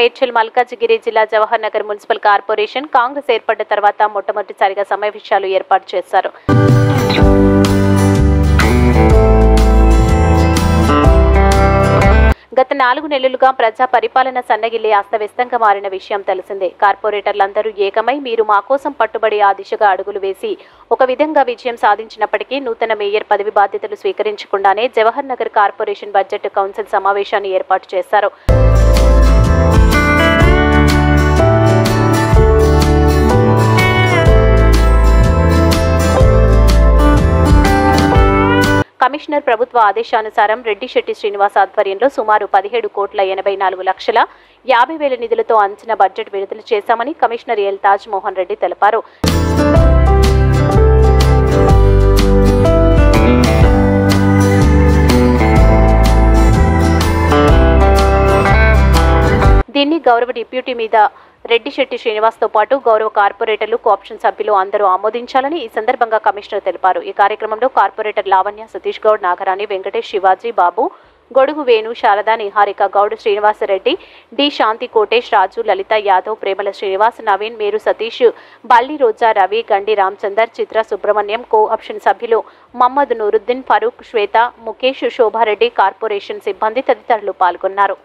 మేడ్చల్ మల్కాజిగిరి జిల్లా Jawahar Nagar municipal corporation Congress ఏర్పడ్డ తర్వాత మొట్టమొదటిసారిగా సమావేశాలు ఏర్పాటు చేశారు. గత 4 నెలలుగా ప్రజా పరిపాలన సన్నగిల్లి అస్తవ్యస్తంగా మారిన విషయం తెలిసిందే. కార్పొరేటర్లందరూ ఏకమై మీరు మా కోసం పట్టుబడి ఆ దిశగా అడుగులు వేసి ఒక విధంగా విజయం సాధించినప్పటికీ నూతన మేయర్ పదవి బాధ్యతలు స్వీకరించకుండానే Jawahar Nagar corporation budget council సమావేశాన్ని ఏర్పాటు చేశారు. కమిషనర్ ప్రభుత్వ ఆదేశానుసారం రెడ్డిశెట్టి శ్రీనివాస్ ఆధ్వర్యంలో సుమారు 17,84,50,000 నిధులతో అంచనా బడ్జెట్ విడుదల చేశామని కమిషనర్ ఎల్ తాజ్ మోహన్ రెడ్డి తెలిపారు. దీన్ని గౌరవ డిప్యూటీ మీద రెడ్డిశెట్టి శ్రీనివాస్తో పాటు గౌరవ కార్పొరేటర్లు కోఆప్షన్ సభ్యులు అందరూ ఆమోదించాలని ఈ సందర్భంగా కమిషనర్ తెలిపారు. ఈ కార్యక్రమంలో కార్పొరేటర్ లావణ్య, సతీష్ గౌడ్, నాగరాణి, వెంకటేష్, శివాజీ బాబు, గొడుగు వేణు, శారద, నిహారిక గౌడ్, శ్రీనివాసరెడ్డి, డి శాంతి, కోటేష్, రాజు, లలిత యాదవ్, ప్రేమల శ్రీనివాస్, నవీన్, మేరు సతీష్, బల్లి రోజా, రవి, గండి రామచందర్, చిత్ర సుబ్రహ్మణ్యం, కోఆప్షన్ సభ్యులు మహమ్మద్ నూరుద్దీన్, ఫరూక్, శ్వేత, ముఖేష్, శోభారెడ్డి, కార్పొరేషన్ సిబ్బంది తదితరులు పాల్గొన్నారు.